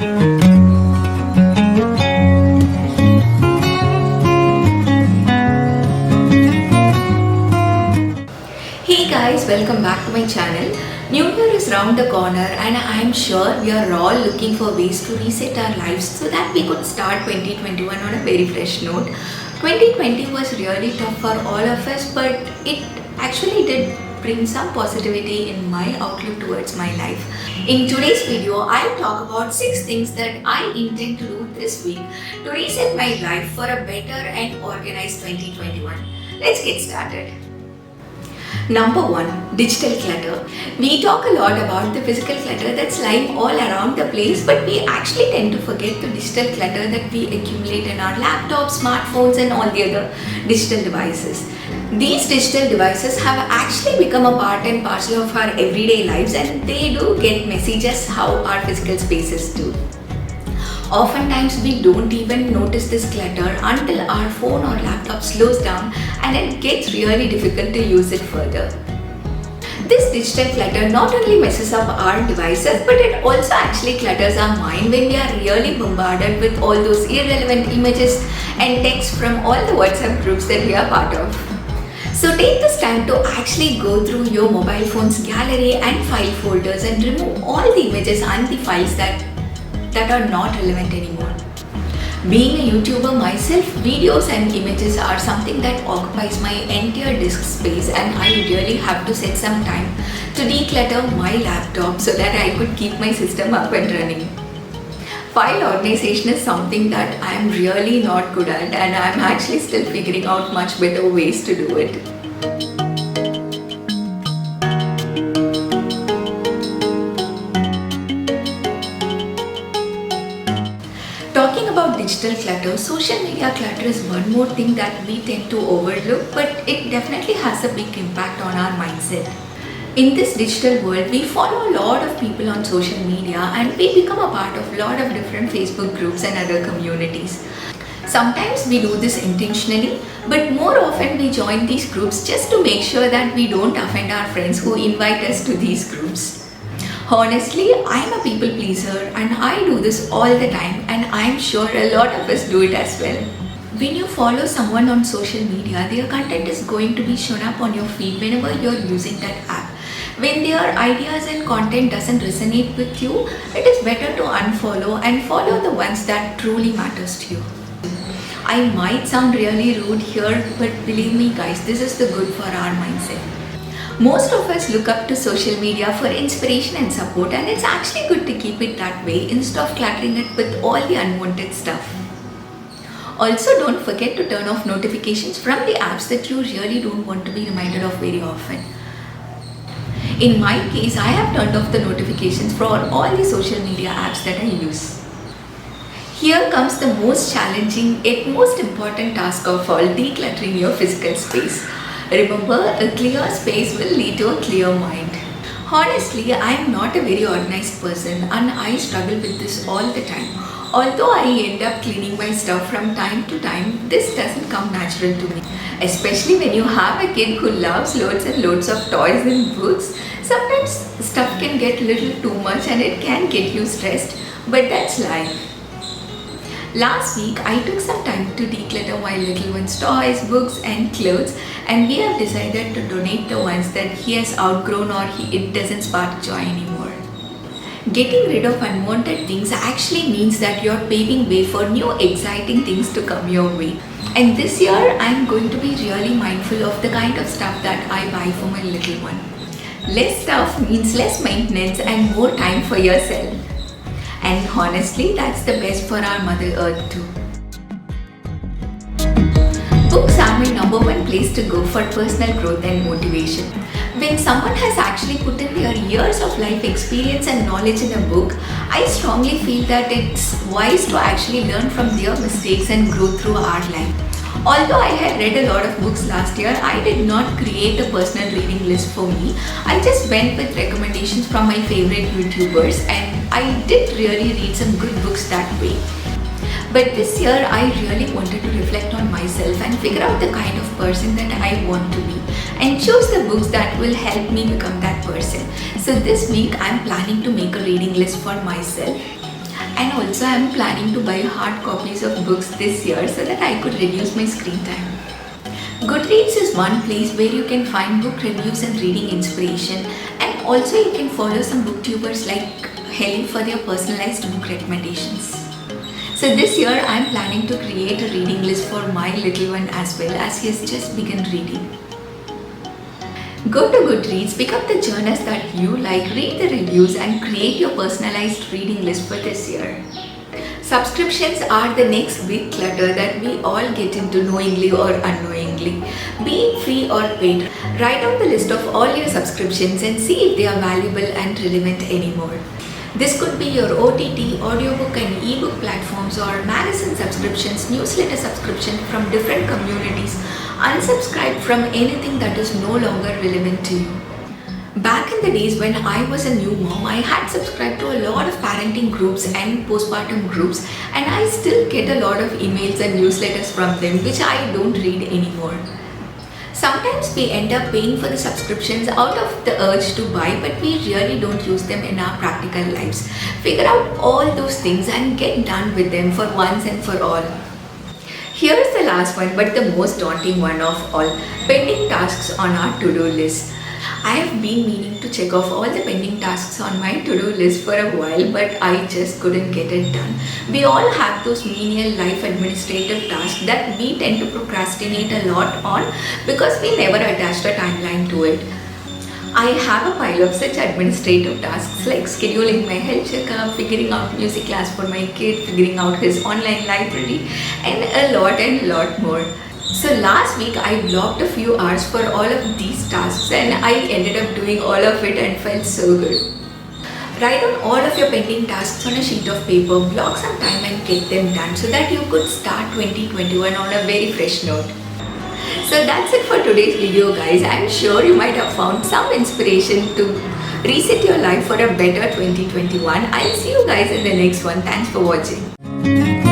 Hey guys, welcome back to my channel. New Year is round the corner and I'm sure we are all looking for ways to reset our lives so that we could start 2021 on a very fresh note. 2020 was really tough for all of us, but it actually did bring some positivity in my outlook towards my life. In today's video, I'll talk about 6 things that I intend to do this week to reset my life for a better and organized 2021. Let's get started. Number 1. Digital clutter. We talk a lot about the physical clutter that's lying all around the place, but we actually tend to forget the digital clutter that we accumulate in our laptops, smartphones and all the other digital devices. These digital devices have actually become a part and parcel of our everyday lives, and they do get messy just how our physical spaces do. Oftentimes we don't even notice this clutter until our phone or laptop slows down and it gets really difficult to use it further. This digital clutter not only messes up our devices, but it also actually clutters our mind when we are really bombarded with all those irrelevant images and text from all the WhatsApp groups that we are part of. So take this time to actually go through your mobile phone's gallery and file folders and remove all the images and the files that are not relevant anymore. Being a YouTuber myself, videos and images are something that occupies my entire disk space, and I really have to set some time to declutter my laptop so that I could keep my system up and running. File organization is something that I am really not good at, and I am actually still figuring out much better ways to do it. Talking about digital clutter, social media clutter is one more thing that we tend to overlook, but it definitely has a big impact on our mindset. In this digital world, we follow a lot of people on social media and we become a part of a lot of different Facebook groups and other communities. Sometimes we do this intentionally, but more often we join these groups just to make sure that we don't offend our friends who invite us to these groups. Honestly, I'm a people pleaser and I do this all the time, and I'm sure a lot of us do it as well. When you follow someone on social media, their content is going to be shown up on your feed whenever you're using that app. When their ideas and content doesn't resonate with you, it is better to unfollow and follow the ones that truly matters to you. I might sound really rude here, but believe me guys, this is the good for our mindset. Most of us look up to social media for inspiration and support, and it's actually good to keep it that way instead of cluttering it with all the unwanted stuff. Also, don't forget to turn off notifications from the apps that you really don't want to be reminded of very often. In my case, I have turned off the notifications for all the social media apps that I use. Here comes the most challenging yet most important task of all: decluttering your physical space. Remember, a clear space will lead to a clear mind. Honestly, I am not a very organized person and I struggle with this all the time. Although I end up cleaning my stuff from time to time, this doesn't come natural to me. Especially when you have a kid who loves loads and loads of toys and books, sometimes stuff can get a little too much and it can get you stressed, but that's life. Last week, I took some time to declutter my little one's toys, books and clothes, and we have decided to donate the ones that he has outgrown or it doesn't spark joy anymore. Getting rid of unwanted things actually means that you're paving way for new exciting things to come your way. And this year, I'm going to be really mindful of the kind of stuff that I buy for my little one. Less stuff means less maintenance and more time for yourself. And honestly, that's the best for our Mother Earth too. Books are my number one place to go for personal growth and motivation. When someone has actually put in their years of life experience and knowledge in a book, I strongly feel that it's wise to actually learn from their mistakes and grow through our life. Although I had read a lot of books last year, I did not create a personal reading list for me. I just went with recommendations from my favorite YouTubers, and I did really read some good books that way. But this year, I really wanted to reflect on myself and figure out the kind of person that I want to be and choose the books that will help me become that person. So this week, I'm planning to make a reading list for myself. And also I'm planning to buy hard copies of books this year so that I could reduce my screen time. Goodreads is one place where you can find book reviews and reading inspiration, and also you can follow some booktubers like Helly for their personalized book recommendations. So this year I am planning to create a reading list for my little one as well, as he has just begun reading. Go to Goodreads, pick up the genres that you like, read the reviews and create your personalized reading list for this year. Subscriptions are the next big clutter that we all get into knowingly or unknowingly, be it free or paid. Write down the list of all your subscriptions and see if they are valuable and relevant anymore. This could be your OTT, audiobook and ebook platforms, or magazine subscriptions, newsletter subscription from different communities. Unsubscribe from anything that is no longer relevant to you. Back in the days when I was a new mom, I had subscribed to a lot of parenting groups and postpartum groups, and I still get a lot of emails and newsletters from them which I don't read anymore. Sometimes we end up paying for the subscriptions out of the urge to buy, but we really don't use them in our practical lives. Figure out all those things and get done with them for once and for all. Here is the last one, but the most daunting one of all: pending tasks on our to-do list. I have been meaning to check off all the pending tasks on my to-do list for a while, but I just couldn't get it done. We all have those menial life administrative tasks that we tend to procrastinate a lot on because we never attached a timeline to it. I have a pile of such administrative tasks like scheduling my health checkup, figuring out music class for my kid, figuring out his online library, and a lot more. So last week I blocked a few hours for all of these tasks, and I ended up doing all of it and felt so good. Write down all of your pending tasks on a sheet of paper, block some time and get them done so that you could start 2021 on a very fresh note. So that's it for today's video, guys. I'm sure you might have found some inspiration to reset your life for a better 2021. I'll see you guys in the next one. Thanks for watching.